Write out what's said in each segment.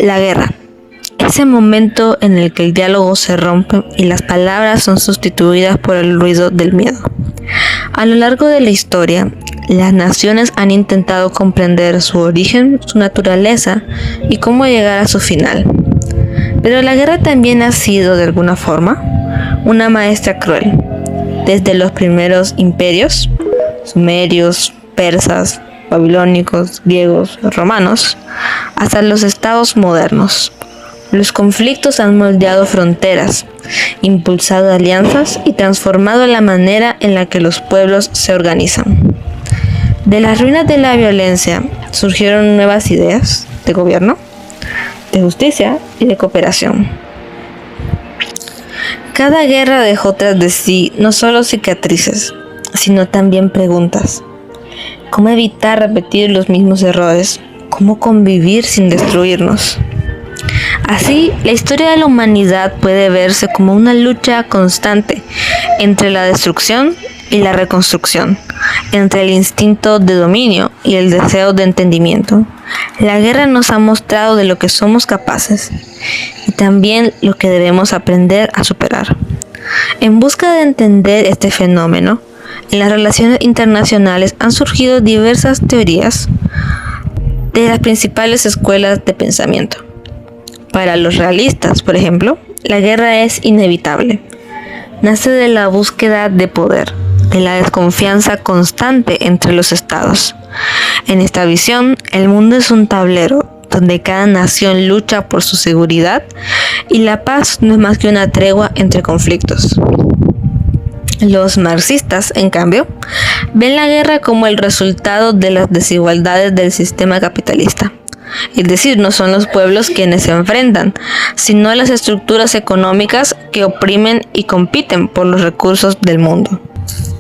La guerra. Ese momento en el que el diálogo se rompe y las palabras son sustituidas por el ruido del miedo. A lo largo de la historia, las naciones han intentado comprender su origen, su naturaleza y cómo llegar a su final. Pero la guerra también ha sido, de alguna forma, una maestra cruel. Desde los primeros imperios, sumerios, persas, babilónicos, griegos, romanos, hasta los estados modernos. Los conflictos han moldeado fronteras, impulsado alianzas y transformado la manera en la que los pueblos se organizan. De las ruinas de la violencia surgieron nuevas ideas de gobierno, de justicia y de cooperación. Cada guerra dejó tras de sí no solo cicatrices, sino también preguntas. ¿Cómo evitar repetir los mismos errores? ¿Cómo convivir sin destruirnos? Así, la historia de la humanidad puede verse como una lucha constante entre la destrucción y la reconstrucción, entre el instinto de dominio y el deseo de entendimiento. La guerra nos ha mostrado de lo que somos capaces y también lo que debemos aprender a superar. En busca de entender este fenómeno, en las relaciones internacionales han surgido diversas teorías de las principales escuelas de pensamiento. Para los realistas, por ejemplo, la guerra es inevitable. Nace de la búsqueda de poder, de la desconfianza constante entre los estados. En esta visión, el mundo es un tablero donde cada nación lucha por su seguridad y la paz no es más que una tregua entre conflictos. Los marxistas, en cambio, ven la guerra como el resultado de las desigualdades del sistema capitalista. Es decir, no son los pueblos quienes se enfrentan, sino las estructuras económicas que oprimen y compiten por los recursos del mundo.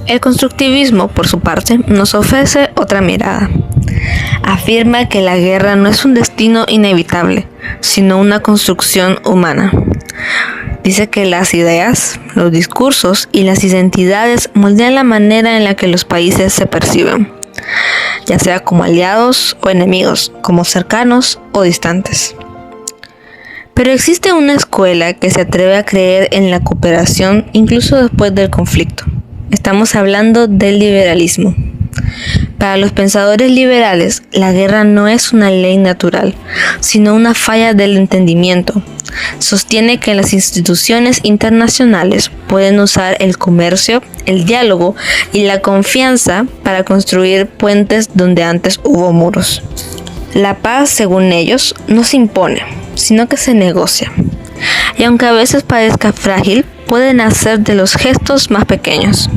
El constructivismo, por su parte, nos ofrece otra mirada. Afirma que la guerra no es un destino inevitable, sino una construcción humana. Dice que las ideas, los discursos y las identidades moldean la manera en la que los países se perciben, ya sea como aliados o enemigos, como cercanos o distantes. Pero existe una escuela que se atreve a creer en la cooperación incluso después del conflicto. Estamos hablando del liberalismo. Para los pensadores liberales, la guerra no es una ley natural, sino una falla del entendimiento. Sostiene que las instituciones internacionales pueden usar el comercio, el diálogo y la confianza para construir puentes donde antes hubo muros. La paz, según ellos, no se impone, sino que se negocia. Y aunque a veces parezca frágil, puede nacer de los gestos más pequeños.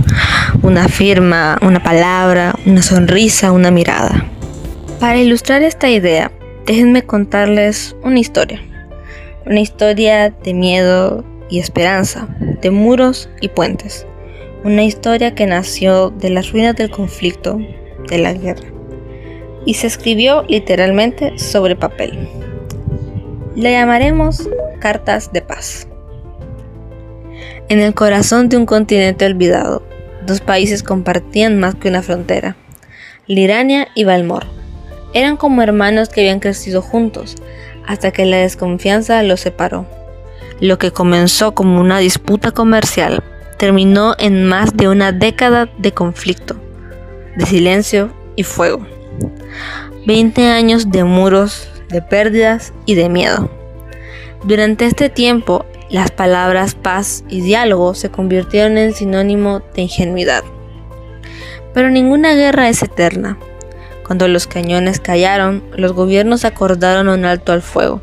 Una firma, una palabra, una sonrisa, una mirada. Para ilustrar esta idea, déjenme contarles una historia. Una historia de miedo y esperanza, de muros y puentes. Una historia que nació de las ruinas del conflicto, de la guerra. Y se escribió literalmente sobre papel. La llamaremos Cartas de Paz. En el corazón de un continente olvidado, dos países compartían más que una frontera. Lirania y Balmor. Eran como hermanos que habían crecido juntos, hasta que la desconfianza los separó. Lo que comenzó como una disputa comercial terminó en más de una década de conflicto, de silencio y fuego. 20 años de muros, de pérdidas y de miedo. Durante este tiempo, las palabras paz y diálogo se convirtieron en sinónimo de ingenuidad. Pero ninguna guerra es eterna. Cuando los cañones callaron, los gobiernos acordaron un alto al fuego.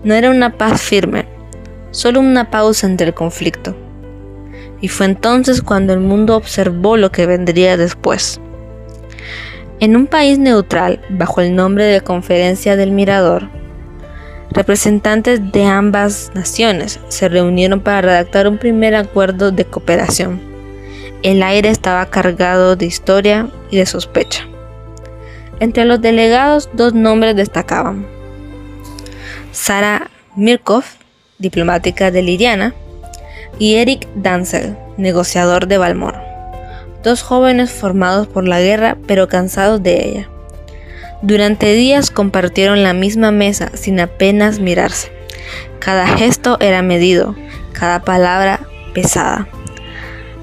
No era una paz firme, solo una pausa entre el conflicto. Y fue entonces cuando el mundo observó lo que vendría después. En un país neutral, bajo el nombre de Conferencia del Mirador, representantes de ambas naciones se reunieron para redactar un primer acuerdo de cooperación. El aire estaba cargado de historia y de sospecha. Entre los delegados, 2 nombres destacaban: Sara Mirkov, diplomática de Liriana, y Eric Danzel, negociador de Balmor, 2 jóvenes formados por la guerra pero cansados de ella. Durante días compartieron la misma mesa sin apenas mirarse. Cada gesto era medido, cada palabra pesada.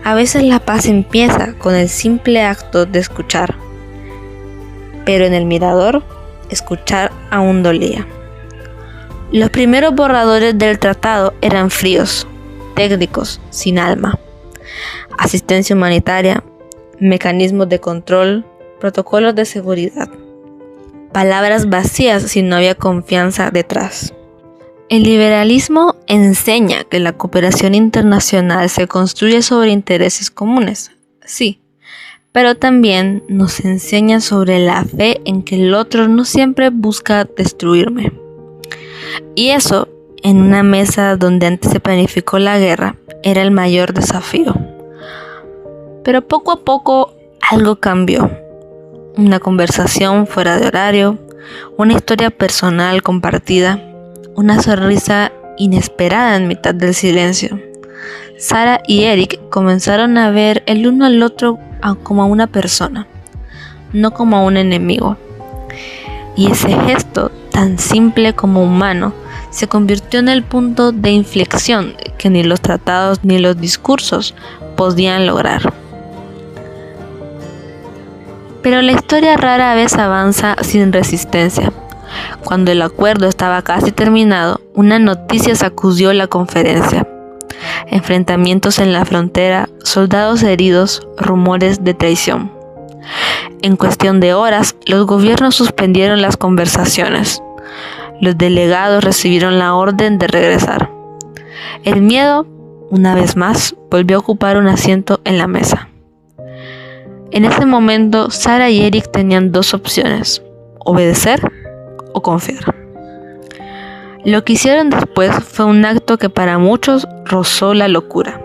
A veces la paz empieza con el simple acto de escuchar, pero en el mirador, escuchar aún dolía. Los primeros borradores del tratado eran fríos, técnicos, sin alma. Asistencia humanitaria, mecanismos de control, protocolos de seguridad. Palabras vacías si no había confianza detrás. El liberalismo enseña que la cooperación internacional se construye sobre intereses comunes, sí, pero también nos enseña sobre la fe en que el otro no siempre busca destruirme. Y eso, en una mesa donde antes se planificó la guerra, era el mayor desafío. Pero poco a poco algo cambió. Una conversación fuera de horario, una historia personal compartida, una sonrisa inesperada en mitad del silencio. Sara y Eric comenzaron a ver el uno al otro como a una persona, no como a un enemigo. Y ese gesto, tan simple como humano, se convirtió en el punto de inflexión que ni los tratados ni los discursos podían lograr. Pero la historia rara vez avanza sin resistencia. Cuando el acuerdo estaba casi terminado, una noticia sacudió la conferencia. Enfrentamientos en la frontera, soldados heridos, rumores de traición. En cuestión de horas, los gobiernos suspendieron las conversaciones. Los delegados recibieron la orden de regresar. El miedo, una vez más, volvió a ocupar un asiento en la mesa. En ese momento, Sara y Eric tenían 2 opciones: obedecer o confiar. Lo que hicieron después fue un acto que para muchos rozó la locura.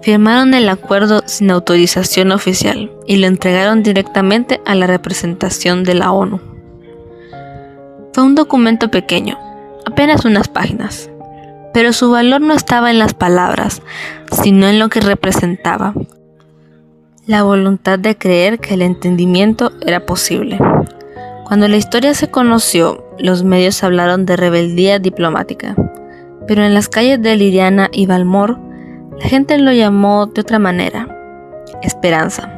Firmaron el acuerdo sin autorización oficial y lo entregaron directamente a la representación de la ONU. Fue un documento pequeño, apenas unas páginas, pero su valor no estaba en las palabras, sino en lo que representaba: la voluntad de creer que el entendimiento era posible. Cuando la historia se conoció, los medios hablaron de rebeldía diplomática, pero en las calles de Liriana y Balmor, la gente lo llamó de otra manera: esperanza.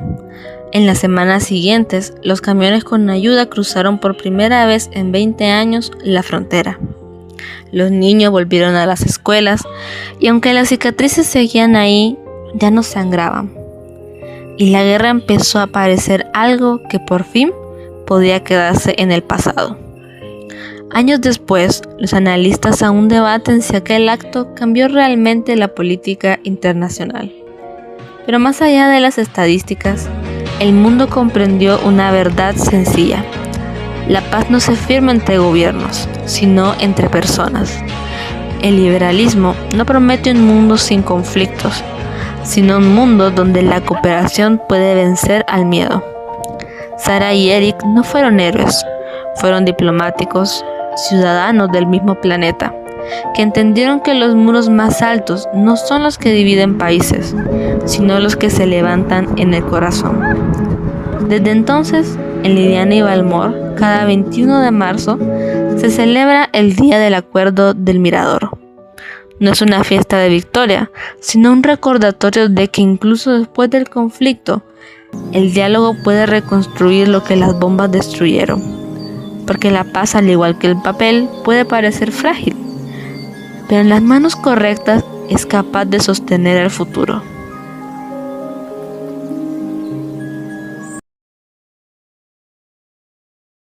En las semanas siguientes, los camiones con ayuda cruzaron por primera vez en 20 años la frontera. Los niños volvieron a las escuelas y aunque las cicatrices seguían ahí, ya no sangraban. Y la guerra empezó a parecer algo que por fin podía quedarse en el pasado. Años después, los analistas aún debaten si aquel acto cambió realmente la política internacional. Pero más allá de las estadísticas, el mundo comprendió una verdad sencilla: la paz no se firma entre gobiernos, sino entre personas. El liberalismo no promete un mundo sin conflictos, sino un mundo donde la cooperación puede vencer al miedo. Sara y Eric no fueron héroes, fueron diplomáticos, ciudadanos del mismo planeta, que entendieron que los muros más altos no son los que dividen países, sino los que se levantan en el corazón. Desde entonces, en Liriana y Balmor, cada 21 de marzo, se celebra el Día del Acuerdo del Mirador. No es una fiesta de victoria, sino un recordatorio de que incluso después del conflicto, el diálogo puede reconstruir lo que las bombas destruyeron. Porque la paz, al igual que el papel, puede parecer frágil, pero en las manos correctas es capaz de sostener el futuro.